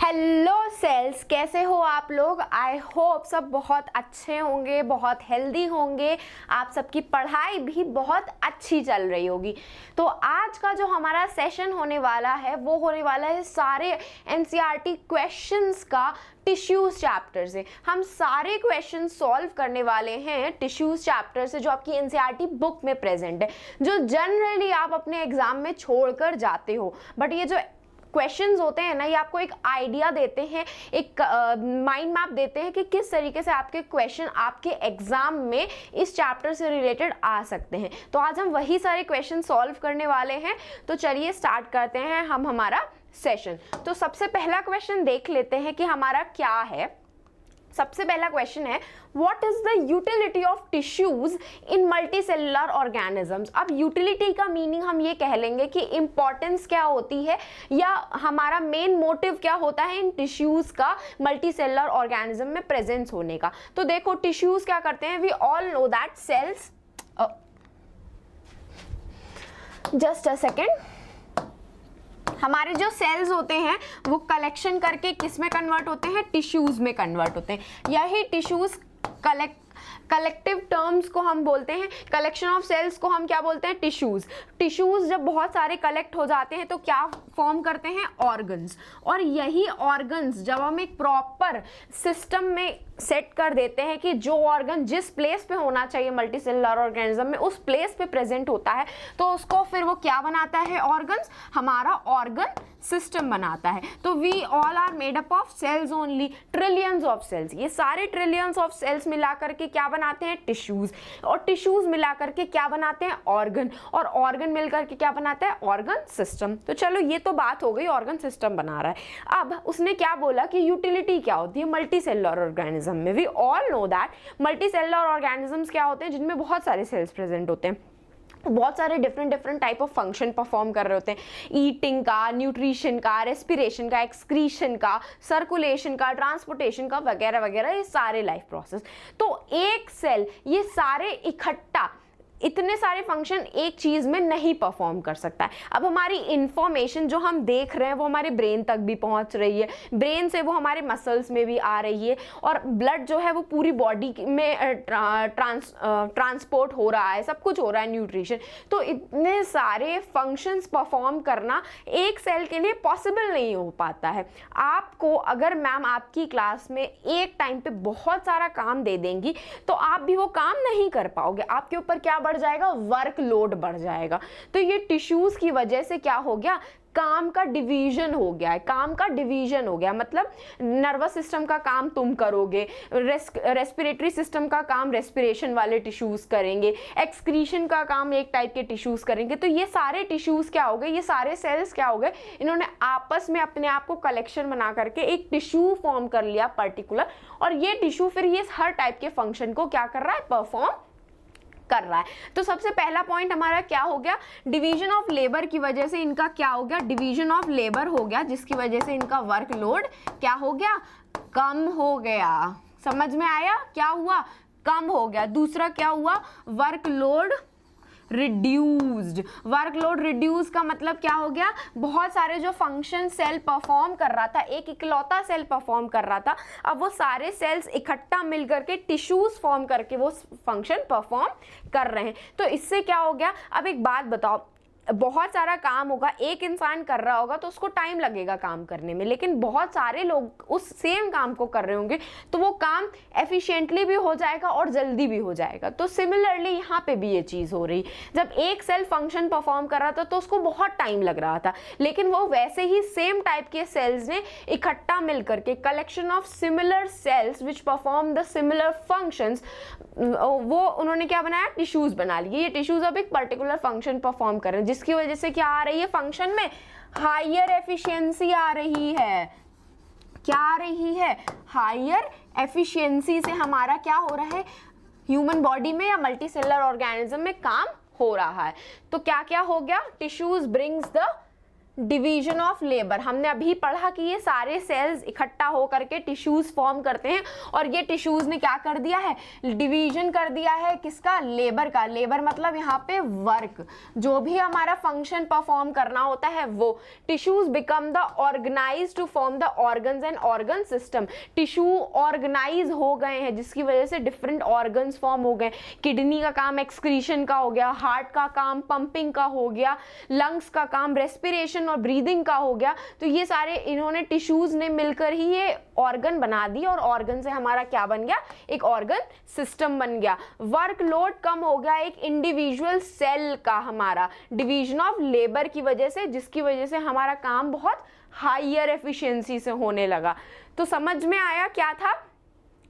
Hello sales, कैसे हो आप लोग। आई होप सब बहुत अच्छे होंगे, बहुत हेल्दी होंगे, आप सबकी पढ़ाई भी बहुत अच्छी चल रही होगी। तो आज का जो हमारा सेशन होने वाला है वो होने वाला है सारे एनसीईआरटी क्वेश्चंस का टिश्यूज चैप्टर से। हम सारे क्वेश्चन सॉल्व करने वाले हैं टिश्यूज चैप्टर से, जो आपकी एनसीईआरटी बुक में प्रेजेंट है, जो जनरली आप अपने एग्जाम में छोड़कर जाते हो। बट ये जो क्वेश्चंस होते हैं ना, ये आपको एक आइडिया देते हैं, एक माइंड मैप देते हैं कि किस तरीके से आपके क्वेश्चन आपके एग्जाम में इस चैप्टर से रिलेटेड आ सकते हैं। तो आज हम वही सारे क्वेश्चन सॉल्व करने वाले हैं। तो चलिए स्टार्ट करते हैं हम हमारा सेशन। तो सबसे पहला क्वेश्चन देख लेते हैं कि हमारा क्या है। सबसे पहला क्वेश्चन है, what is the utility of tissues in multicellular organisms. अब यूटिलिटी का मीनिंग हम ये कह लेंगे कि इंपॉर्टेंस क्या होती है, या हमारा मेन मोटिव क्या होता है इन टिश्यूज का मल्टीसेलुलर ऑर्गेनिज्म में प्रेजेंस होने का। तो देखो टिश्यूज क्या करते हैं, we all know that cells, just a second, हमारे जो सेल्स होते हैं वो कलेक्शन करके किस में कन्वर्ट होते हैं, टिश्यूज में कन्वर्ट होते हैं। यही टिश्यूज कलेक्टिव टर्म्स को हम बोलते हैं, कलेक्शन ऑफ सेल्स को हम क्या बोलते हैं, टिश्यूज। टिश्यूज जब बहुत सारे कलेक्ट हो जाते हैं तो क्या फॉर्म करते हैं, ऑर्गन्स। और यही ऑर्गन्स जब हम एक प्रॉपर सिस्टम में सेट कर देते हैं कि जो ऑर्गन जिस प्लेस पे होना चाहिए मल्टीसेलुलर ऑर्गेनिज्म में उस प्लेस पे प्रेजेंट होता है, तो उसको फिर वो क्या बनाता है, ऑर्गन्स, हमारा ऑर्गन सिस्टम बनाता है। तो we all are made up of cells only, trillions of cells. ये सारे ट्रिलियंस ऑफ सेल्स मिलाकर के क्या बनाते हैं, टिश्यूज। और टिश्यूज मिलाकर के क्या बनाते हैं, ऑर्गन। और ऑर्गन मिलकर के क्या बनाता है, ऑर्गन सिस्टम। तो चलो ये तो बात हो गई, ऑर्गन सिस्टम बना रहा है। अब उसने क्या बोला कि यूटिलिटी क्या होती है मल्टीसेलुलर ऑर्गेनिज्म में। We all know that multicellular organisms क्या होते हैं, जिनमें बहुत सारे सेल्स प्रेजेंट होते हैं, बहुत सारे different type of function perform कर रहे होते हैं। ईटिंग का, न्यूट्रिशन का, रेस्पिरेशन का, एक्सक्रीशन का, सर्कुलेशन का, ट्रांसपोर्टेशन का, वगैरह वगैरह, ये सारे लाइफ प्रोसेस। तो एक सेल ये सारे इकट्ठा इतने सारे फंक्शन एक चीज में नहीं परफॉर्म कर सकता है। अब हमारी इंफॉर्मेशन जो हम देख रहे हैं वो हमारे ब्रेन तक भी पहुंच रही है, ब्रेन से वो हमारे मसल्स में भी आ रही है, और ब्लड जो है वो पूरी बॉडी में ट्रांसपोर्ट हो रहा है, सब कुछ हो रहा है, न्यूट्रिशन। तो इतने सारे फंक्शंस परफॉर्म करना एक सेल के लिए पॉसिबल नहीं हो पाता है। आपको अगर मैम आपकी क्लास में एक टाइम पे बहुत सारा काम दे देंगी तो आप भी वो काम नहीं कर पाओगे, आपके ऊपर क्या बढ़ जाएगा, वर्कलोड बढ़ जाएगा। तो ये टिश्यूज की वजह से क्या हो गया, काम का डिवीजन हो गया है। काम का डिवीजन हो गया मतलब नर्वस सिस्टम का काम तुम करोगे, रेस्पिरेटरी सिस्टम का काम रेस्पिरेशन वाले टिश्यूज करेंगे, एक्सक्रीशन का काम एक टाइप के टिश्यूज करेंगे। तो ये सारे टिश्यूज क्या हो गए, ये सारे सेल्स क्या हो गए, इन्होंने आपस में अपने आप को कलेक्शन बना करके एक टिश्यू फॉर्म कर लिया पर्टिकुलर, और ये टिश्यू फिर ये हर टाइप के फंक्शन को क्या कर रहा है, परफॉर्म कर रहा है। तो सबसे पहला पॉइंट हमारा क्या हो गया, डिवीजन ऑफ लेबर की वजह से इनका क्या हो गया, डिवीजन ऑफ लेबर हो गया, जिसकी वजह से इनका वर्कलोड क्या हो गया, कम हो गया। समझ में आया, क्या हुआ, कम हो गया। दूसरा क्या हुआ, वर्कलोड रिड्यूस्ड। वर्कलोड रिड्यूस का मतलब क्या हो गया, बहुत सारे जो फंक्शन सेल परफॉर्म कर रहा था, एक इकलौता सेल परफॉर्म कर रहा था, अब वो सारे सेल्स इकट्ठा मिलकर के टिश्यूज फॉर्म करके वो फंक्शन परफॉर्म कर रहे हैं। तो इससे क्या हो गया, अब एक बात बताओ, बहुत सारा काम होगा, एक इंसान कर रहा होगा तो उसको टाइम लगेगा काम करने में, लेकिन बहुत सारे लोग उस सेम काम को कर रहे होंगे तो वो काम एफिशिएंटली भी हो जाएगा और जल्दी भी हो जाएगा। तो सिमिलरली यहाँ पे भी ये चीज़ हो रही, जब एक सेल फंक्शन परफॉर्म कर रहा था तो उसको बहुत टाइम लग रहा था, लेकिन वो वैसे ही सेम टाइप के सेल्स ने इकट्ठा मिलकर के collection of similar cells which perform the similar functions, वो उन्होंने क्या बनाया, टिश्यूज बना लिए। ये टिश्यूज अब एक पर्टिकुलर फंक्शन परफॉर्म कर रहे हैं, जिसकी वजह से क्या आ रही है, फंक्शन में हायर एफिशिएंसी आ रही है। क्या आ रही है, हायर एफिशिएंसी से हमारा क्या हो रहा है, ह्यूमन बॉडी में या मल्टीसेलुलर ऑर्गेनिज्म में काम हो रहा है। तो क्या क्या हो गया, tissues brings the division of labour. हमने अभी पढ़ा कि ये सारे सेल्स इकट्ठा होकर के टिश्यूज फॉर्म करते हैं और ये टिश्यूज ने क्या कर दिया है, डिवीजन कर दिया है किसका, लेबर का। लेबर मतलब यहाँ पे वर्क, जो भी हमारा फंक्शन परफॉर्म करना होता है वो। Tissues become the organise to form the organs and organ system. Tissue organise हो गए हैं जिसकी वजह से डिफरेंट ऑर्गन्स फॉर्म हो गए। किडनी का काम एक्सक्रीशन का हो गया, हार्ट का काम पंपिंग का हो गया, लंग्स का काम रेस्पिरेशन और ब्रीदिंग का हो गया। तो ये सारे इन्होंने टिश्यूज ने मिलकर ही ये ऑर्गन बना दी और ऑर्गन से हमारा क्या बन गया, एक ऑर्गन सिस्टम बन गया। वर्कलोड कम हो गया एक इंडिविजुअल सेल का हमारा डिवीजन ऑफ लेबर की वजह से, जिसकी वजह से हमारा काम बहुत हायर एफिशिएंसी से होने लगा। तो समझ में आया क्या था,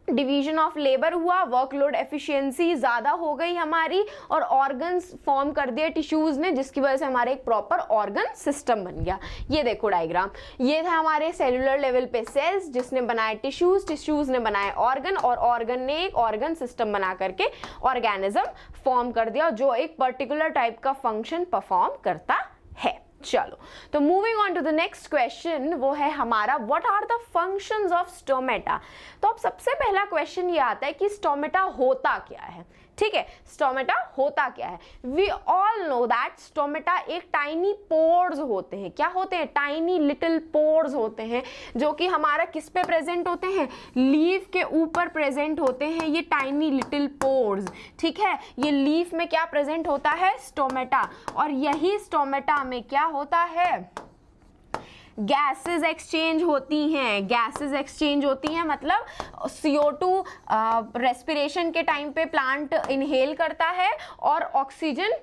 डिवीजन ऑफ लेबर हुआ, वर्कलोड एफिशिएंसी ज़्यादा हो गई हमारी और ऑर्गन्स फॉर्म कर दिए टिश्यूज़ ने, जिसकी वजह से हमारा एक प्रॉपर ऑर्गन सिस्टम बन गया। ये देखो डायग्राम, ये था हमारे सेलुलर लेवल पे सेल्स जिसने बनाए टिश्यूज़, टिश्यूज़ ने बनाए ऑर्गन और ऑर्गन ने एक ऑर्गन सिस्टम बना करके ऑर्गेनिज्म फॉर्म कर दिया जो एक पर्टिकुलर टाइप का फंक्शन परफॉर्म करता है। चलो, तो moving on to the next question, वो है हमारा what are the functions of stomata. तो अब सबसे पहला क्वेश्चन ये आता है कि स्टोमेटा होता क्या है। ठीक है, स्टोमेटा होता क्या है। We all know that stomata एक टाइनी पोर्स होते हैं। क्या होते हैं, टाइनी लिटिल पोर्स होते हैं जो कि हमारा किस पे प्रेजेंट होते हैं, लीफ के ऊपर प्रेजेंट होते हैं ये टाइनी लिटिल पोर्स। ठीक है, ये लीफ में क्या प्रेजेंट होता है, स्टोमेटा, और यही स्टोमेटा में क्या होता है, गैसेस एक्सचेंज होती हैं। गैसेस एक्सचेंज होती हैं मतलब CO2 रेस्पिरेशन के टाइम पे प्लांट इनहेल करता है और ऑक्सीजन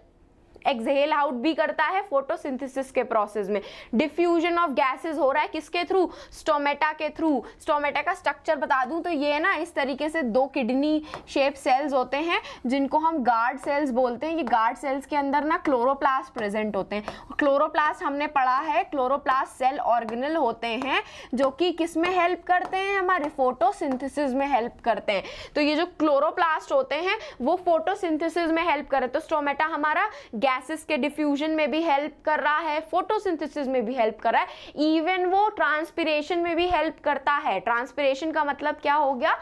एक्सहेल आउट भी करता है फोटोसिंथेसिस के प्रोसेस में। डिफ्यूजन ऑफ गैसेस हो रहा है किसके थ्रू, स्टोमेटा के थ्रू। स्टोमेटा का स्ट्रक्चर बता दूं तो ये ना इस तरीके से दो किडनी शेप सेल्स होते हैं जिनको हम गार्ड सेल्स बोलते हैं। ये गार्ड सेल्स के अंदर ना क्लोरोप्लास्ट प्रेजेंट होते हैं। क्लोरोप्लास्ट हमने पढ़ा है, क्लोरोप्लास्ट सेल ऑर्गेनेल होते हैं जो कि किस में हेल्प करते हैं, हमारे फोटोसिंथेसिस में हेल्प करते हैं। तो ये जो क्लोरोप्लास्ट होते हैं वो फोटोसिंथेसिस में हेल्प कर रहे हैं। तो स्टोमेटा हमारा गैसेस के डिफ्यूजन में भी हेल्प कर रहा है, फोटोसिंथेसिस में भी हेल्प कर रहा है, इवन वो ट्रांसपिरेशन में भी हेल्प करता है। ट्रांसपिरेशन का मतलब क्या हो गया,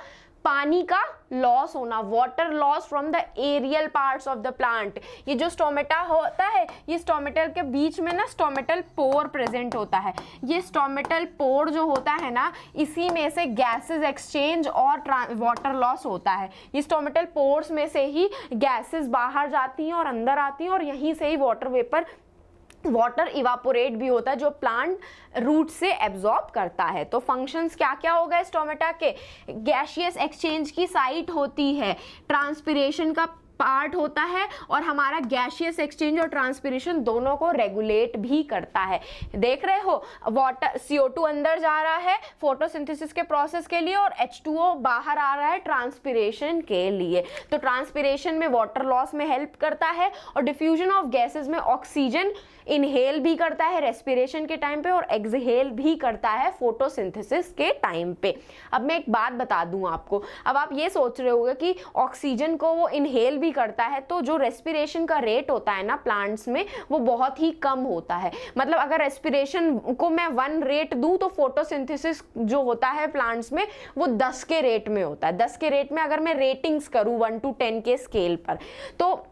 पानी का लॉस होना, water loss from the aerial parts of the plant. ये जो स्टोमेटा होता है, ये स्टोमेटल के बीच में ना स्टोमेटल पोर प्रेजेंट होता है। ये स्टोमेटल पोर जो होता है ना, इसी में से गैसेस एक्सचेंज और वाटर लॉस होता है। ये स्टोमेटल पोर्स में से ही गैसेस बाहर जाती हैं और अंदर आती हैं और यहीं से ही वाटर इवापोरेट भी होता है जो प्लांट रूट से एब्जॉर्ब करता है। तो फंक्शंस क्या क्या हो गए स्टोमेटा के, गैसियस एक्सचेंज की साइट होती है, ट्रांसपिरेशन का पार्ट होता है और हमारा गैसियस एक्सचेंज और ट्रांसपिरेशन दोनों को रेगुलेट भी करता है। देख रहे हो, वाटर CO2 अंदर जा रहा है फोटोसिंथेसिस के प्रोसेस के लिए और H2O बाहर आ रहा है ट्रांसपिरेशन के लिए। तो ट्रांसपिरेशन में वाटर लॉस में हेल्प करता है और डिफ्यूजन ऑफ गैसेस में ऑक्सीजन इनहेल भी करता है रेस्पिरेशन के टाइम पे और एक्सहेल भी करता है फोटोसिंथेसिस के टाइम पे। अब मैं एक बात बता दूं आपको, अब आप ये सोच रहे होगे कि ऑक्सीजन को वो इनहेल भी करता है तो जो रेस्पिरेशन का रेट होता है ना प्लांट्स में वो बहुत ही कम होता है। मतलब अगर रेस्पिरेशन को मैं 1 रेट दूं तो फोटोसिंथेसिस जो होता है प्लांट्स में वो 10 के रेट में होता है। 10 के रेट में अगर मैं रेटिंग्स करूं 1 to 10 के स्केल पर, तो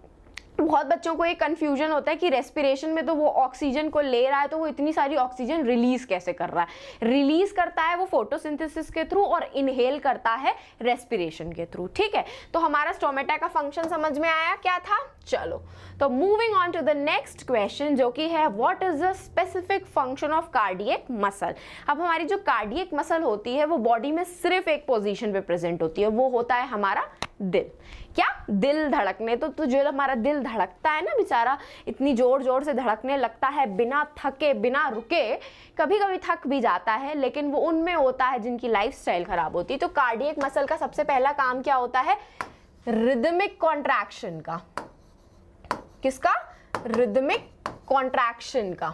बहुत बच्चों को एक कंफ्यूजन होता है कि रेस्पिरेशन में तो वो ऑक्सीजन को ले रहा है तो वो इतनी सारी ऑक्सीजन रिलीज कैसे कर रहा है। रिलीज करता है वो फोटोसिंथेसिस के थ्रू और इनहेल करता है रेस्पिरेशन के थ्रू। ठीक है, तो हमारा स्टोमेटा का फंक्शन समझ में आया क्या था। चलो, तो moving on to the next question जो कि है what is the specific function of cardiac muscle. अब हमारी जो कार्डियक मसल होती है वो बॉडी में सिर्फ एक पोजीशन पे प्रेजेंट होती है, वो होता है हमारा दिल। क्या, दिल धड़कने। तो जो हमारा दिल धड़कता है ना बेचारा, इतनी जोर जोर से धड़कने लगता है बिना थके बिना रुके, कभी कभी थक भी जाता है, लेकिन वो उनमें होता है जिनकी लाइफस्टाइल खराब होती है। तो कार्डियक मसल का सबसे पहला काम क्या होता है, रिदमिक कॉन्ट्रैक्शन का। किसका, रिदमिक कॉन्ट्रैक्शन का।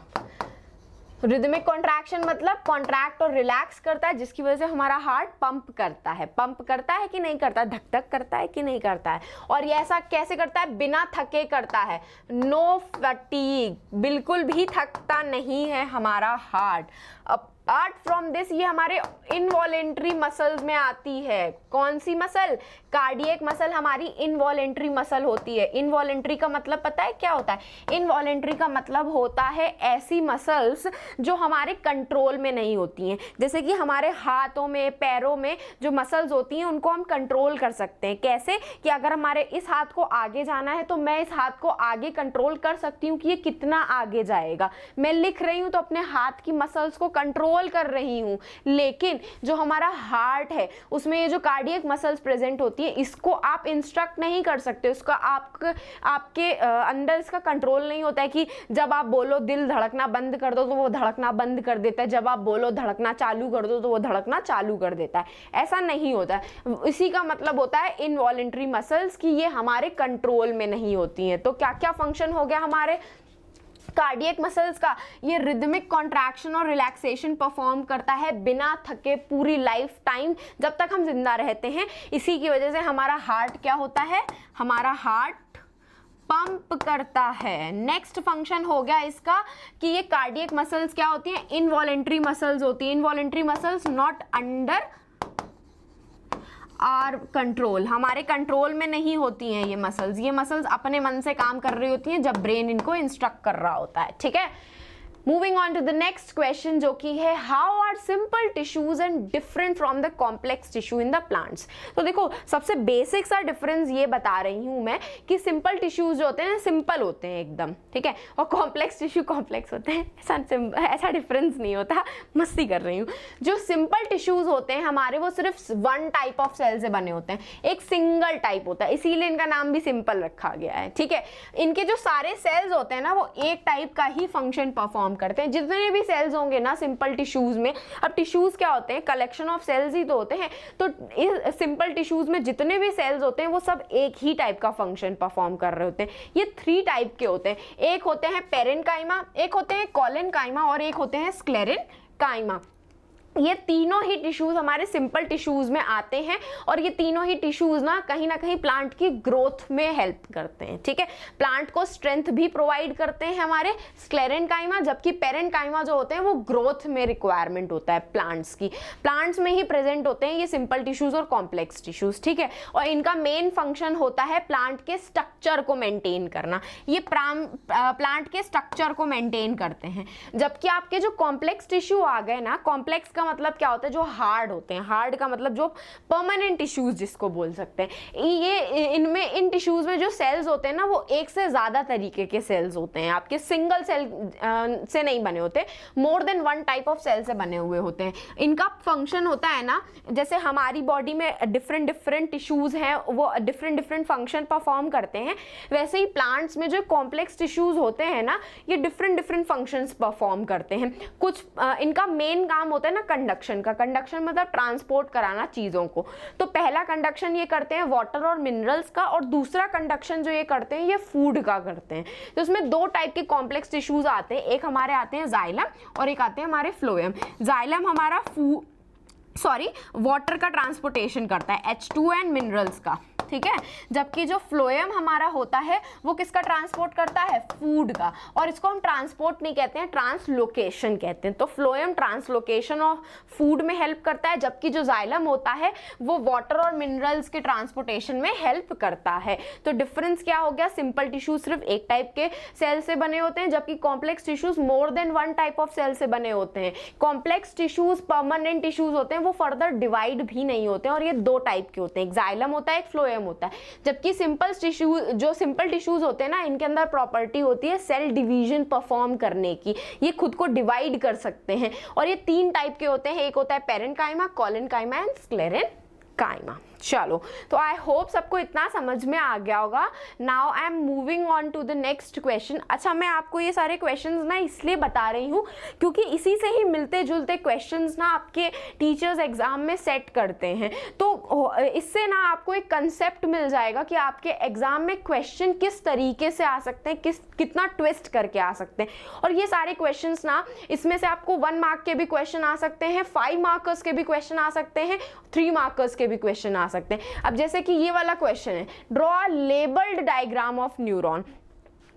रिदमिक कॉन्ट्रैक्शन मतलब कॉन्ट्रैक्ट और रिलैक्स करता है, जिसकी वजह से हमारा हार्ट पंप करता है। पंप करता है कि नहीं करता है, धक धक करता है कि नहीं करता है। और ये ऐसा कैसे करता है, बिना थके करता है, नो फटीग, बिल्कुल भी थकता नहीं है हमारा हार्ट। अपार्ट फ्रॉम दिस ये हमारे इनवॉलेंट्री मसल्स में आती है। कौन सी मसल, कार्डियक मसल हमारी इनवॉलेंट्री मसल होती है। इनवॉलेंट्री का मतलब पता है क्या होता है, इनवॉलेंट्री का मतलब होता है ऐसी मसल्स जो हमारे कंट्रोल में नहीं होती हैं। जैसे कि हमारे हाथों में, पैरों में जो मसल्स होती हैं उनको हम कंट्रोल कर सकते हैं। कैसे कि अगर हमारे इस हाथ को आगे जाना है तो मैं इस हाथ को आगे कंट्रोल कर सकती हूँ कि ये कितना आगे जाएगा। मैं लिख रही हूँ तो अपने हाथ की मसल्स को कंट्रोल कर रही हूँ। लेकिन जो हमारा हार्ट है उसमें ये जो कार्डियक मसल्स प्रेजेंट होती है, इसको आप इंस्ट्रक्ट नहीं कर सकते। उसका आपके अंदर इसका कंट्रोल नहीं होता है कि जब आप बोलो दिल धड़कना बंद कर दो तो वो धड़कना बंद कर देता है, जब आप बोलो धड़कना चालू कर दो तो वो धड़कना चालू कर देता है। ऐसा नहीं होता है। इसी का मतलब होता है इनवॉलेंट्री मसल्स कि ये हमारे कंट्रोल में नहीं होती हैं। तो क्या क्या फंक्शन हो गया हमारे कार्डियक मसल्स का, ये रिदमिक कॉन्ट्रैक्शन और रिलैक्सेशन परफॉर्म करता है बिना थके पूरी लाइफ टाइम, जब तक हम जिंदा रहते हैं। इसी की वजह से हमारा हार्ट क्या होता है, हमारा हार्ट पंप करता है। नेक्स्ट फंक्शन हो गया इसका कि ये कार्डियक मसल्स क्या होती हैं, इनवॉलेंट्री मसल्स होती हैं। Involuntary muscles not under our control, हमारे कंट्रोल में नहीं होती हैं ये मसल्स। ये मसल्स अपने मन से काम कर रही होती हैं जब ब्रेन इनको इंस्ट्रक्ट कर रहा होता है। ठीक है, moving on to the next question जो कि है how are simple tissues and different from the complex tissue in the plants. तो देखो सबसे बेसिक सा डिफरेंस ये बता रही हूं मैं कि सिंपल टिश्यूज जो होते हैं सिंपल होते हैं एकदम, ठीक है, और कॉम्प्लेक्स टिश्यू कॉम्प्लेक्स होते हैं। ऐसा डिफरेंस नहीं होता, मस्ती कर रही हूँ। जो सिंपल टिश्यूज होते हैं हमारे वो सिर्फ वन टाइप ऑफ सेल से बने होते हैं, एक सिंगल टाइप होता है, इसीलिए इनका नाम भी सिंपल रखा गया है। ठीक है, इनके जो सारे सेल्स होते हैं ना वो एक टाइप का ही फंक्शन परफॉर्म करते हैं। जितने भी सेल्स होंगे ना सिंपल टिश्यूज में, अब टिश्यूज क्या होते हैं, कलेक्शन ऑफ सेल्स ही तो होते हैं। तो इस सिंपल टिश्यूज में जितने भी सेल्स होते हैं वो सब एक ही टाइप का फंक्शन परफॉर्म कर रहे होते हैं। ये 3 टाइप के होते हैं, एक होते हैं पेरेन्काइमा, एक होते हैं कोलेनकाइमा और एक होते हैं स्क्लेरेनकाइमा। ये तीनों ही टिश्यूज हमारे सिंपल टिश्यूज में आते हैं और ये तीनों ही टिश्यूज ना कहीं प्लांट की ग्रोथ में हेल्प करते हैं। ठीक है, प्लांट को स्ट्रेंथ भी प्रोवाइड करते हैं हमारे स्क्लेरेनकाइमा, जबकि पेरेन्काइमा जो होते हैं वो ग्रोथ में रिक्वायरमेंट होता है प्लांट्स की। प्लांट्स में ही प्रेजेंट होते हैं ये सिंपल टिश्यूज और कॉम्प्लेक्स टिश्यूज। ठीक है, और इनका मेन फंक्शन होता है प्लांट के स्ट्रक्चर को मेंटेन करना। ये प्लांट के स्ट्रक्चर को मेंटेन करते हैं। जबकि आपके जो कॉम्प्लेक्स टिश्यू आ गए ना, कॉम्प्लेक्स का मतलब क्या होता है, जो हार्ड होते हैं, हार्ड का मतलब जो परमानेंट टिश्यूज जिसको बोल सकते हैं। ये इनमें इन टिश्यूज में जो सेल्स होते हैं ना वो एक से ज्यादा तरीके के सेल्स होते हैं, आपके सिंगल सेल से नहीं बने होते, more than one type of cell से बने हुए होते हैं। इनका फंक्शन होता है ना, जैसे हमारी बॉडी में डिफरेंट टिश्यूज हैं वो डिफरेंट फंक्शन परफॉर्म करते हैं, वैसे ही प्लांट्स में जो कॉम्प्लेक्स टिश्यूज होते हैं ना ये डिफरेंट फंक्शंस परफॉर्म करते हैं। कुछ इनका मेन काम होता है ना कंडक्शन का। कंडक्शन मतलब ट्रांसपोर्ट कराना चीजों को। तो पहला कंडक्शन ये करते हैं वाटर और मिनरल्स का, और दूसरा कंडक्शन जो ये करते हैं ये फूड का करते हैं। तो इसमें 2 टाइप के कॉम्प्लेक्स टिश्यूज आते हैं, एक हमारे आते हैं जाइलम और एक आते हैं हमारे फ्लोएम। जाइलम हमारा वाटर का ट्रांसपोर्टेशन करता है, H2 एंड मिनरल्स का। ठीक है, जबकि जो फ्लोएम हमारा होता है वो किसका ट्रांसपोर्ट करता है, फूड का। और इसको हम ट्रांसपोर्ट नहीं कहते हैं, ट्रांसलोकेशन कहते हैं। तो फ्लोएम ट्रांसलोकेशन ऑफ फूड में हेल्प करता है, जबकि जो जाइलम होता है वो वाटर और मिनरल्स के ट्रांसपोर्टेशन में हेल्प करता है। तो डिफरेंस क्या हो गया, सिंपल टिश्यूज सिर्फ एक टाइप के सेल से बने होते हैं, जबकि complex tissues more than one type of cell से बने होते हैं। कॉम्प्लेक्स टिश्यूज परमानेंट टिश्यूज होते हैं, वो फर्दर डिवाइड भी नहीं होते हैं, और ये 2 टाइप के होते हैं, एक जाइलम होता है एक फ्लोएम होता है। जबकि सिंपल टिश्यूज होते हैं ना इनके अंदर प्रॉपर्टी होती है सेल डिवीजन परफॉर्म करने की, ये खुद को डिवाइड कर सकते हैं। और ये 3 टाइप के होते हैं, एक होता है पेरेन्काइमा, कोलेनकाइमा एंड स्क्लेरेनकाइमा। चलो, तो आई होप सबको इतना समझ में आ गया होगा। Now I am moving on to the next question. अच्छा, मैं आपको ये सारे क्वेश्चंस ना इसलिए बता रही हूँ क्योंकि इसी से ही मिलते जुलते क्वेश्चंस ना आपके टीचर्स एग्जाम में सेट करते हैं, तो इससे ना आपको एक कंसेप्ट मिल जाएगा कि आपके एग्जाम में क्वेश्चन किस तरीके से आ सकते हैं, कितना ट्विस्ट करके आ सकते हैं। और ये सारे क्वेश्चंस ना, इसमें से आपको 1 मार्क के भी क्वेश्चन आ सकते हैं, 5 मार्कर्स के भी क्वेश्चन आ सकते हैं, 3 मार्कर्स के भी क्वेश्चन आ सकते हैं। अब जैसे कि ये वाला क्वेश्चन है, draw a labelled diagram of neuron.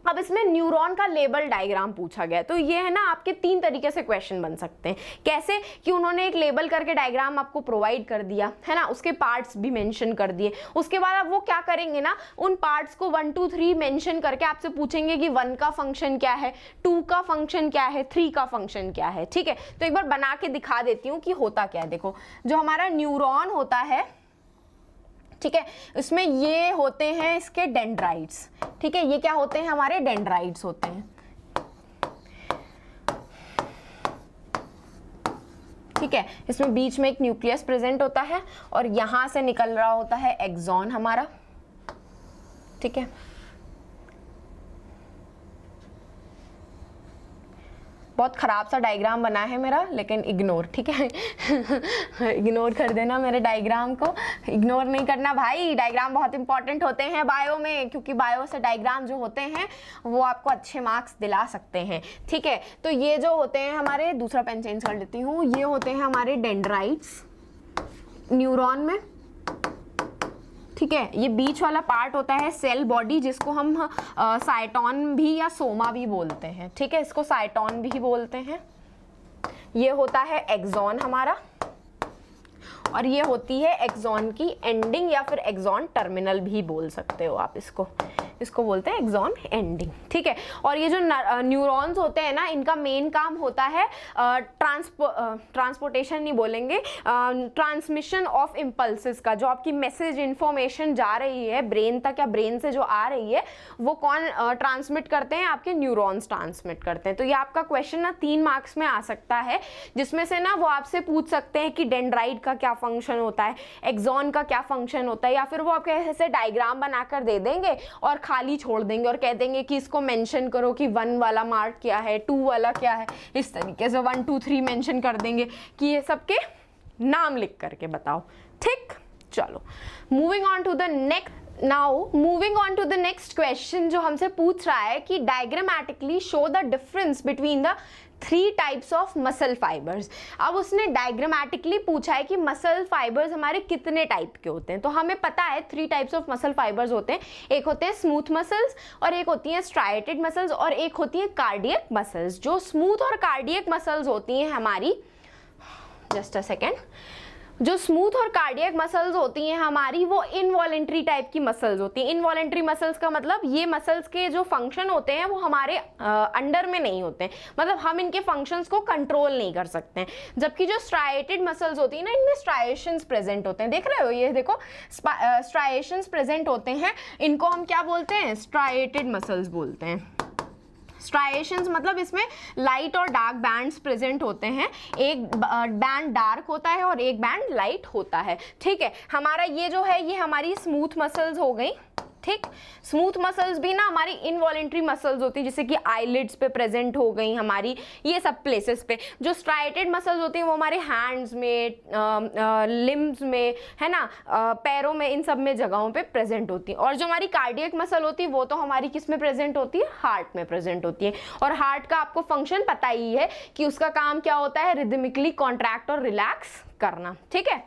अब इसमें न्यूरॉन का लेबल डायग्राम पूछा गया, तो ये है ना आपके 3 तरीके से क्वेश्चन बन सकते हैं। कैसे कि उन्होंने एक लेबल करके डायग्राम आपको प्रोवाइड कर दिया है ना, उसके पार्ट्स भी मेंशन कर दिए, उसके बाद अब वो क्या करेंगे ना, उन पार्ट्स को 1 2 3 मेंशन करके आपसे पूछेंगे कि 1 का फंक्शन क्या है, 2 का फंक्शन क्या है, 3 का फंक्शन क्या है। ठीक है, तो एक बार बना के दिखा देती हूँ कि होता क्या है। देखो, जो हमारा न्यूरॉन होता है, ठीक है, इसमें ये होते हैं इसके डेंड्राइट्स। ठीक है, ये क्या होते हैं, हमारे डेंड्राइट्स होते हैं। ठीक है, इसमें बीच में एक न्यूक्लियस प्रेजेंट होता है और यहां से निकल रहा होता है एक्सॉन हमारा। ठीक है, बहुत खराब सा डायग्राम बना है मेरा, लेकिन इग्नोर, ठीक है इग्नोर कर देना, मेरे डायग्राम को इग्नोर नहीं करना भाई। डायग्राम बहुत इंपॉर्टेंट होते हैं बायो में, क्योंकि बायो से डायग्राम जो होते हैं वो आपको अच्छे मार्क्स दिला सकते हैं। ठीक है, तो ये जो होते हैं हमारे, दूसरा पेन चेंज कर लेती हूँ, ये होते हैं हमारे डेंड्राइट्स न्यूरॉन में। ठीक है, ये बीच वाला पार्ट होता है सेल बॉडी, जिसको हम साइटोन भी या सोमा भी बोलते हैं। ठीक है, इसको साइटोन भी बोलते हैं। ये होता है एक्सॉन हमारा, और ये होती है एक्सॉन की एंडिंग या फिर एक्सॉन टर्मिनल भी बोल सकते हो आप इसको बोलते हैं एक्सॉन एंडिंग। ठीक है, और ये जो न्यूरॉन्स होते हैं ना, इनका मेन काम होता है ट्रांसपोर्टेशन नहीं बोलेंगे, ट्रांसमिशन ऑफ इम्पल्सेस का। जो आपकी मैसेज इंफॉर्मेशन जा रही है ब्रेन तक या ब्रेन से जो आ रही है, वो कौन ट्रांसमिट करते हैं, आपके न्यूरॉन्स ट्रांसमिट करते हैं। तो ये आपका क्वेश्चन ना 3 मार्क्स में आ सकता है, जिसमें से ना वो आपसे पूछ सकते हैं कि डेंड्राइट का क्या फंक्शन होता है, एक्सॉन का क्या फंक्शन होता है, या फिर वो आपके ऐसे डायग्राम बनाकर दे देंगे और खाली छोड़ देंगे और कह देंगे कि इसको मेंशन करो कि 1 वाला मार्क क्या है, 2 वाला क्या है। इस तरीके से 1 2 3 मेंशन कर देंगे कि ये सबके नाम लिख करके बताओ। ठीक, चलो moving on to the next. Now moving on to the next question, जो हमसे पूछ रहा है कि diagrammatically show the difference between the 3 types of muscle fibres. अब उसने डायग्रामेटिकली पूछा है कि मसल फाइबर्स हमारे कितने टाइप के होते हैं। तो हमें पता है 3 टाइप्स ऑफ मसल फाइबर्स होते हैं, एक होते हैं स्मूथ मसल्स, और एक होती हैं स्ट्राइएटेड मसल्स, और एक होती हैं कार्डियक मसल्स। जो स्मूथ और कार्डियक मसल्स होती हैं हमारी, जस्ट अ सेकेंड, जो स्मूथ और कार्डियक मसल्स होती हैं हमारी, वो इनवॉलेंट्री टाइप की मसल्स होती हैं। इनवॉलेंट्री मसल्स का मतलब ये मसल्स के जो फंक्शन होते हैं वो हमारे अंडर में नहीं होते हैं, मतलब हम इनके फंक्शंस को कंट्रोल नहीं कर सकते हैं। जबकि जो स्ट्राइएटेड मसल्स होती हैं ना, इनमें स्ट्राइएशंस प्रेजेंट होते हैं। देख रहे हो, ये देखो स्ट्राइएशंस प्रेजेंट होते हैं, इनको हम क्या बोलते हैं, स्ट्राइएटेड मसल्स बोलते हैं। स्ट्राइएशंस मतलब इसमें लाइट और डार्क बैंड्स प्रेजेंट होते हैं, एक बैंड डार्क होता है और एक बैंड लाइट होता है। ठीक है, हमारा ये जो है ये हमारी स्मूथ मसल्स हो गई। ठीक, स्मूथ मसल्स भी ना हमारी इनवॉलेंट्री मसल्स होती है, जैसे कि आईलिड्स पे प्रेजेंट हो गई हमारी, ये सब प्लेसेस पे। जो स्ट्राइएटेड मसल्स होती हैं वो हमारे हैंड्स में, लिम्स में, है ना, पैरों में, इन सब में जगहों पे प्रेजेंट होती है। और जो हमारी कार्डियक मसल होती है वो तो हमारी किस में प्रेजेंट होती है, हार्ट में प्रेजेंट होती है। और हार्ट का आपको फंक्शन पता ही है कि उसका काम क्या होता है, रिदमिकली कॉन्ट्रैक्ट और रिलैक्स करना। ठीक है,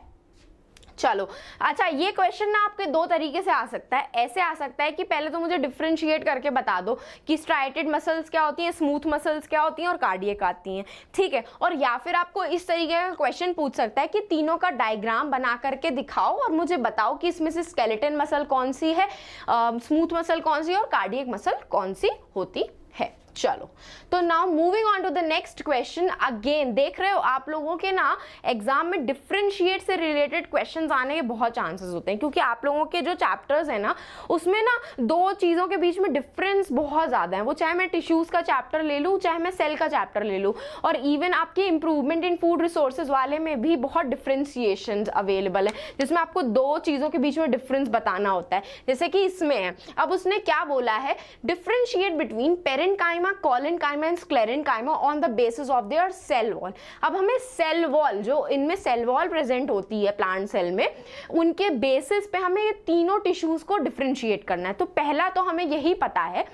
चलो अच्छा, ये क्वेश्चन ना आपके 2 तरीके से आ सकता है। ऐसे आ सकता है कि पहले तो मुझे डिफरेंशिएट करके बता दो कि स्ट्राइएटेड मसल्स क्या होती हैं, स्मूथ मसल्स क्या होती हैं और कार्डियक आती हैं। ठीक है, और या फिर आपको इस तरीके का क्वेश्चन पूछ सकता है कि तीनों का डायग्राम बना करके दिखाओ और मुझे बताओ कि इसमें से स्केलेटन मसल कौन सी है, स्मूथ मसल कौन सी है और कार्डियक मसल कौन सी होती है। चलो, तो now moving on to the next question. Again देख रहे हो आप लोगों के ना एग्जाम में डिफरेंशिएट से रिलेटेड क्वेश्चंस आने के बहुत चांसेस होते हैं, क्योंकि आप लोगों के जो चैप्टर्स है ना उसमें ना दो चीज़ों के बीच में डिफरेंस बहुत ज़्यादा है। वो चाहे मैं टिश्यूज़ का चैप्टर ले लूँ, चाहे मैं सेल का चैप्टर ले लूँ, और इवन आपके इंप्रूवमेंट इन फूड रिसोर्सेज वाले में भी बहुत डिफरेंशिएशन अवेलेबल है, जिसमें आपको दो चीज़ों के बीच में डिफरेंस बताना होता है, जैसे कि इसमें है। अब उसने क्या बोला है, differentiate between parenchyma, collenchyma and sclerenchyma on the basis of their cell wall. अब हमें सेल वॉल, जो इनमें सेल वॉल प्रेजेंट होती है प्लांट सेल में, उनके बेसिस पे हमें ये तीनों टिश्यूज को डिफरेंशिएट करना है। तो पहला तो हमें यही पता है,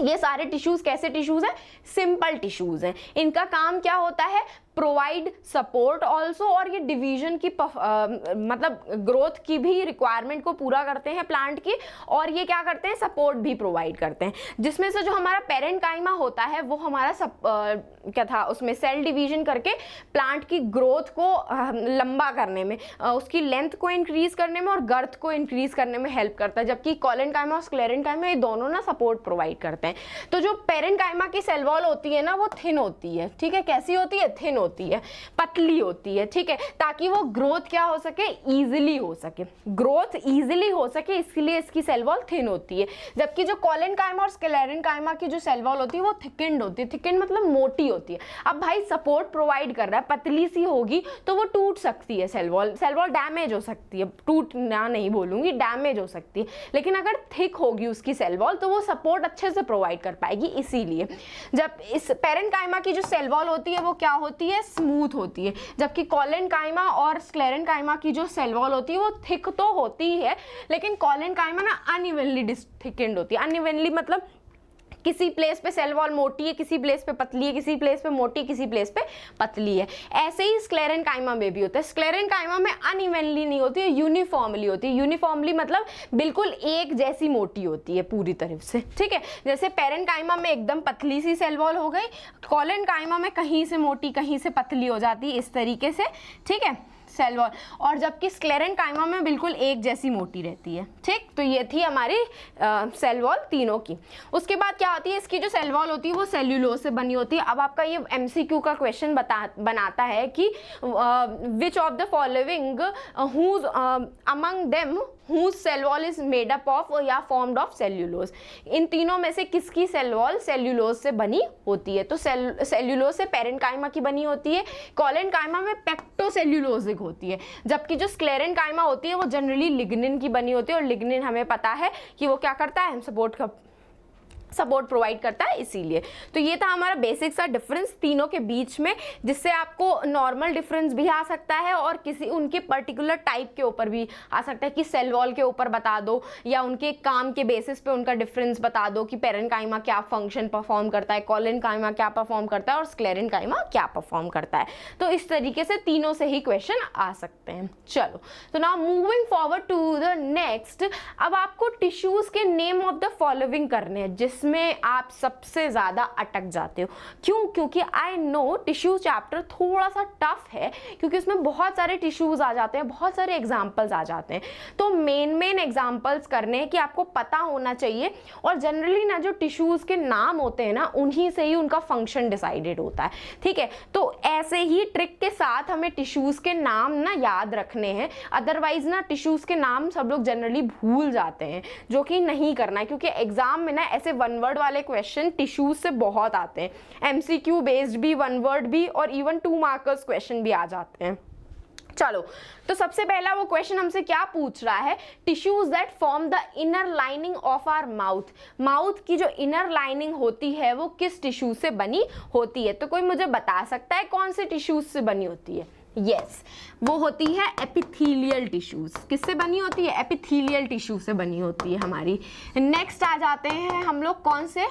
ये सारे टिश्यूज कैसे टिश्यूज हैं, सिंपल टिश्यूज हैं। इनका काम क्या होता है, प्रोवाइड सपोर्ट ऑल्सो, और ये डिवीजन की मतलब ग्रोथ की भी रिक्वायरमेंट को पूरा करते हैं प्लांट की, और ये क्या करते हैं, सपोर्ट भी प्रोवाइड करते हैं। जिसमें से जो हमारा पेरेंकाइमा होता है वो हमारा क्या था, उसमें सेल डिवीजन करके प्लांट की ग्रोथ को लंबा करने में, उसकी लेंथ को इंक्रीज करने में और गर्थ को इंक्रीज करने में हेल्प करता है, जबकि कोलेनकाइमा और स्क्लेरेनकाइमा ये दोनों ना सपोर्ट प्रोवाइड करते हैं। तो जो पेरेंकाइमा की सेल वॉल होती है ना वो थिन होती है, ठीक है, कैसी होती है, थिन होती है, पतली होती है, ठीक है, ताकि वो ग्रोथ क्या हो सके, इजीली हो सके, ग्रोथ इजीली हो सके, इसलिए इसकी सेल वॉल थिन होती है। जबकि जो कोलेनकाइमा और स्क्लेरेनकाइमा की जो सेल वॉल होती है वो थिकेंड होती है, थिकेंड मतलब मोटी होती है। अब भाई सपोर्ट प्रोवाइड कर रहा है, पतली सी होगी तो वो टूट सकती है, सेल वॉल डैमेज हो सकती है, टूटना नहीं बोलूंगी, डैमेज हो सकती है। लेकिन अगर थिक होगी उसकी सेल वॉल तो वो सपोर्ट अच्छे से प्रोवाइड कर पाएगी। इसीलिए जब इस पेरेंकाइमा की जो सेल वॉल होती है वो क्या होती है, स्मूथ होती है, जबकि कोलेनकाइमा और स्क्लेरेनकाइमा की जो सेल वॉल होती है वो थिक तो होती है, लेकिन कोलेनकाइमा ना अनइवनली थिकेंड होती है। अनइवनली मतलब किसी प्लेस पे सेल वॉल मोटी है, किसी प्लेस पे पतली है, किसी प्लेस पे मोटी, किसी प्लेस पे पतली है। ऐसे ही स्क्लेरेनकाइमा में भी होता है। स्क्लेरेनकाइमा में अनइवनली नहीं होती है, यूनिफॉर्मली होती है। यूनिफॉर्मली मतलब बिल्कुल एक जैसी मोटी होती है पूरी तरफ से, ठीक है। जैसे पेरेंकाइमा में एकदम पतली सी सेल वॉल हो गई, कोलेनकाइमा में कहीं से मोटी कहीं से पतली हो जाती है, इस तरीके से, ठीक है, सेल वॉल। और जबकि स्क्लेरेनकाइमा में बिल्कुल एक जैसी मोटी रहती है, ठीक। तो ये थी हमारी सेल वॉल तीनों की। उसके बाद क्या होती है, इसकी जो सेल वॉल होती है वो सेल्यूलोज से बनी होती है। अब आपका ये एमसीक्यू का क्वेश्चन बनाता है कि which of the following whose among them whose cell wall is made up of या formed of cellulose, इन तीनों में से किसकी सेल वॉल सेल्यूलोज से बनी होती है। तो सेल्यूलोज से पेरेंकाइमा की बनी होती है, कोलेनकाइमा में पेक्टोसेल्यूलोजिक होती है, जबकि जो स्क्लेरेनकाइमा होती है वो जनरली लिग्निन की बनी होती है, और लिग्निन हमें पता है कि वो क्या करता है, सपोर्ट प्रोवाइड करता है, इसीलिए। तो ये था हमारा बेसिक सा डिफरेंस तीनों के बीच में, जिससे आपको नॉर्मल डिफरेंस भी आ सकता है और किसी उनके पर्टिकुलर टाइप के ऊपर भी आ सकता है कि सेल वॉल के ऊपर बता दो, या उनके काम के बेसिस पे उनका डिफरेंस बता दो कि पेरेंकाइमा क्या फंक्शन परफॉर्म करता है, कोलेनकाइमा क्या परफॉर्म करता है और स्क्लेरेनकाइमा क्या परफॉर्म करता है। तो इस तरीके से तीनों से ही क्वेश्चन आ सकते हैं। चलो, तो now moving forward to the next. अब आपको टिश्यूज के नेम ऑफ द फॉलोइंग करने हैं, जिसमें आप सबसे ज्यादा अटक जाते हो। क्यों? क्योंकि आई नो टिश्यू चैप्टर थोड़ा सा टफ है, क्योंकि उसमें बहुत सारे टिश्यूज आ जाते हैं, बहुत सारे एग्जाम्पल्स आ जाते हैं। तो मेन एग्जाम्पल्स करने हैं कि आपको पता होना चाहिए, और जनरली ना जो टिश्यूज के नाम होते हैं ना उन्हीं से ही उनका फंक्शन डिसाइडेड होता है, ठीक है। तो ऐसे ही ट्रिक के साथ हमें टिश्यूज के नाम ना याद रखने हैं, अदरवाइज ना टिश्यूज के नाम सब लोग जनरली भूल जाते हैं, जो कि नहीं करना है, क्योंकि एग्जाम में ना ऐसे वन वर्ड वाले क्वेश्चन टिश्यूज से बहुत आते हैं। एमसीक्यू बेस्ड भी, वन वर्ड भी, और इवन 2 मार्कर्स क्वेश्चन भी आ जाते हैं। चलो, तो सबसे पहला वो क्वेश्चन हमसे क्या पूछ रहा है, tissues that form the inner lining of our mouth. Mouth की जो इनर लाइनिंग होती है वो किस टिश्यू से बनी होती है? तो कोई मुझे बता सकता है कौन से टिश्यूज से बनी होती है? यस, वो होती है एपिथेलियल टिश्यूज। किससे बनी होती है? एपिथेलियल टिश्यू से बनी होती है हमारी। नेक्स्ट आ जाते हैं हम लोग कौन से,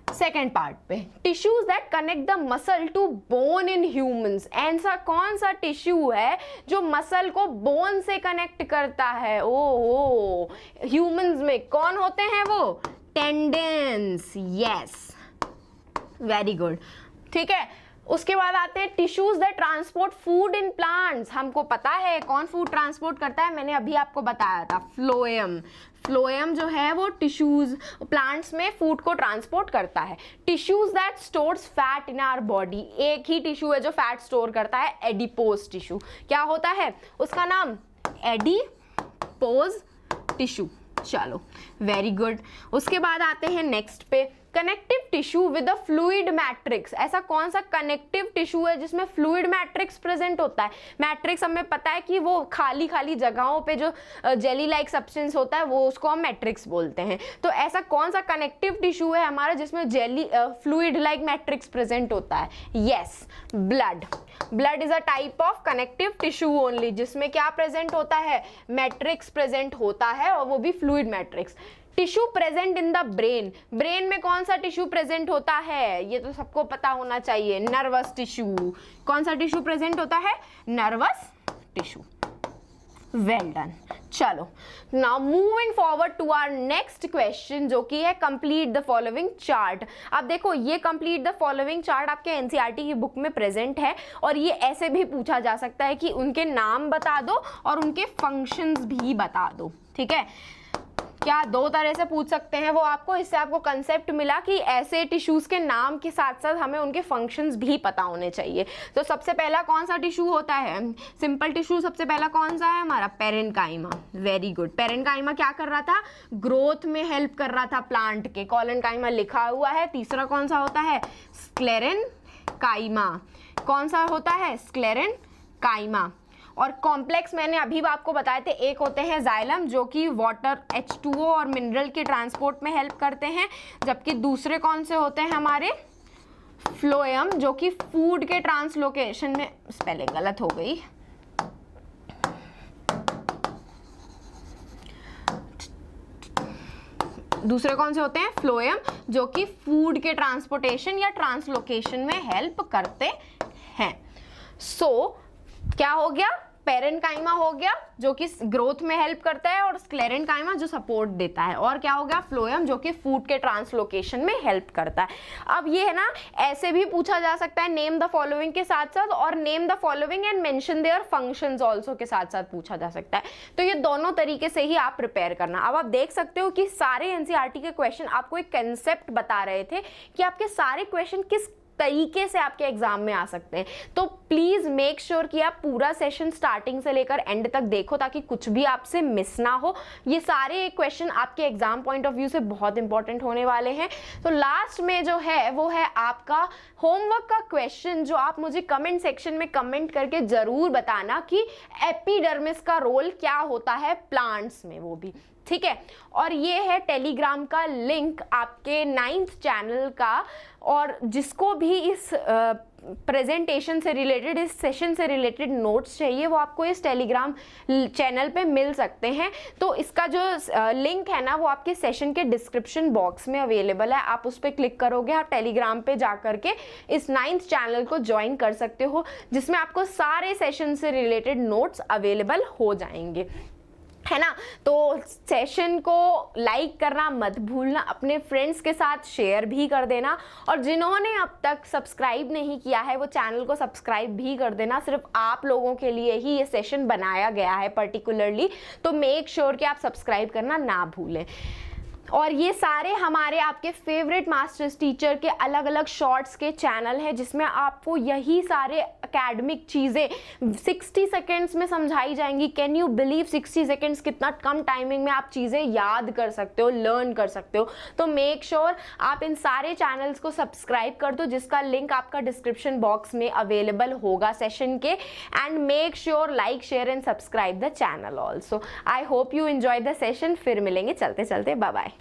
सेकेंड पार्ट पे, tissues that connect the muscle to bone in humans. ऐसा कौन सा टिश्यू है जो मसल को बोन से कनेक्ट करता है? ओहो, ह्यूमंस में कौन होते हैं वो? टेंडेंस। यस, वेरी गुड, ठीक है। उसके बाद आते हैं tissues that transport food in plants. हमको पता है कौन फूड ट्रांसपोर्ट करता है, मैंने अभी आपको बताया था, फ्लोएम। फ्लोएम जो है वो टिश्यूज प्लांट्स में फूड को ट्रांसपोर्ट करता है। Tissues that stores fat in our body, एक ही टिश्यू है जो फैट स्टोर करता है, एडिपोज टिश्यू। क्या होता है उसका नाम? Adipose tissue. चलो वेरी गुड। उसके बाद आते हैं नेक्स्ट पे, connective tissue with a fluid matrix. ऐसा कौन सा कनेक्टिव टिश्यू है जिसमें फ्लूइड मैट्रिक्स प्रेजेंट होता है? मैट्रिक्स हमें पता है कि वो खाली खाली जगहों पे जो जेली लाइक सब्सटेंस होता है वो उसको हम मैट्रिक्स बोलते हैं। तो ऐसा कौन सा कनेक्टिव टिश्यू है हमारा जिसमें jelly fluid like matrix present होता है? Yes, blood. Blood is a type of connective tissue only, जिसमें क्या प्रेजेंट होता है? मैट्रिक्स प्रेजेंट होता है, और वो भी fluid matrix. Tissue present in the brain, brain में कौन सा टिश्यू प्रेजेंट होता है? ये तो सबको पता होना चाहिए, नर्वस टिश्यू। कौन सा टिश्यू प्रेजेंट होता है? Nervous tissue. Well done. चलो now moving forward to our next question, जो कि है कंप्लीट द फॉलोइंग चार्ट। अब देखो ये कंप्लीट द फॉलोइंग चार्ट आपके एनसीईआरटी की बुक में प्रेजेंट है, और ये ऐसे भी पूछा जा सकता है कि उनके नाम बता दो और उनके फंक्शंस भी बता दो। ठीक है, क्या दो तरह से पूछ सकते हैं वो आपको। इससे आपको कंसेप्ट मिला कि ऐसे टिश्यूज के नाम के साथ साथ हमें उनके फंक्शंस भी पता होने चाहिए। तो सबसे पहला कौन सा टिश्यू होता है? सिंपल टिश्यू सबसे पहला कौन सा है हमारा? पेरेन्काइमा। Very good. पेरेन्काइमा क्या कर रहा था? ग्रोथ में हेल्प कर रहा था प्लांट के। कोलेनकाइमा लिखा हुआ है। तीसरा कौन सा होता है? स्क्लेरेनकाइमा। कौन सा होता है? स्क्लेरेनकाइमा। और कॉम्प्लेक्स मैंने अभी आपको बताए थे, एक होते हैं जाइलम जो कि वाटर H2O और मिनरल के ट्रांसपोर्ट में हेल्प करते हैं, जबकि दूसरे कौन से होते हैं हमारे? फ्लोएम, जो कि फूड के ट्रांसलोकेशन में, स्पेलिंग गलत हो गई, दूसरे कौन से होते हैं? फ्लोएम, जो कि फूड के ट्रांसपोर्टेशन या ट्रांसलोकेशन में हेल्प करते हैं। सो क्या हो गया? पेरेन्काइमा हो गया जो कि ग्रोथ में हेल्प करता है, और स्क्लेरेन्काइमा जो सपोर्ट देता है, और क्या हो गया? फ्लोएम जो कि फूड के ट्रांसलोकेशन में हेल्प करता है। अब ये है ना, ऐसे भी पूछा जा सकता है नेम द फॉलोइंग के साथ साथ, और name the following and mention their functions also के साथ साथ पूछा जा सकता है। तो ये दोनों तरीके से ही आप प्रिपेयर करना। अब आप देख सकते हो कि सारे एनसीईआरटी के क्वेश्चन आपको एक कंसेप्ट बता रहे थे कि आपके सारे क्वेश्चन किस तरीके से आपके एग्जाम में आ सकते हैं। तो प्लीज मेक श्योर कि आप पूरा सेशन स्टार्टिंग से लेकर एंड तक देखो, ताकि कुछ भी आपसे मिस ना हो। ये सारे क्वेश्चन आपके एग्जाम पॉइंट ऑफ व्यू से बहुत इंपॉर्टेंट होने वाले हैं। तो लास्ट में जो है वो है आपका होमवर्क का क्वेश्चन, जो आप मुझे कमेंट सेक्शन में कमेंट करके जरूर बताना कि एपिडर्मिस का रोल क्या होता है प्लांट्स में, वो भी ठीक है। और ये है टेलीग्राम का लिंक आपके 9th चैनल का, और जिसको भी इस प्रेजेंटेशन से रिलेटेड, इस सेशन से रिलेटेड नोट्स चाहिए, वो आपको इस टेलीग्राम चैनल पे मिल सकते हैं। तो इसका जो लिंक है ना, वो आपके सेशन के डिस्क्रिप्शन बॉक्स में अवेलेबल है। आप उस पर क्लिक करोगे, आप टेलीग्राम पे जा करके इस 9th चैनल को ज्वाइन कर सकते हो, जिसमें आपको सारे सेशन से रिलेटेड नोट्स अवेलेबल हो जाएंगे, है ना। तो सेशन को लाइक करना मत भूलना, अपने फ्रेंड्स के साथ शेयर भी कर देना, और जिन्होंने अब तक सब्सक्राइब नहीं किया है वो चैनल को सब्सक्राइब भी कर देना। सिर्फ आप लोगों के लिए ही ये सेशन बनाया गया है पर्टिकुलरली, तो मेक श्योर कि आप सब्सक्राइब करना ना भूलें। और ये सारे हमारे आपके फेवरेट मास्टर्स टीचर के अलग अलग शॉर्ट्स के चैनल हैं, जिसमें आपको यही सारे एकेडमिक चीज़ें 60 सेकेंड्स में समझाई जाएंगी। कैन यू बिलीव 60 सेकेंड्स, कितना कम टाइमिंग में आप चीज़ें याद कर सकते हो, लर्न कर सकते हो। तो मेक श्योर आप इन सारे चैनल्स को सब्सक्राइब कर दो, जिसका लिंक आपका डिस्क्रिप्शन बॉक्स में अवेलेबल होगा सेशन के। And make sure like, share and subscribe the channel also. I hope you enjoy the session. फिर मिलेंगे चलते चलते, बाय बाय।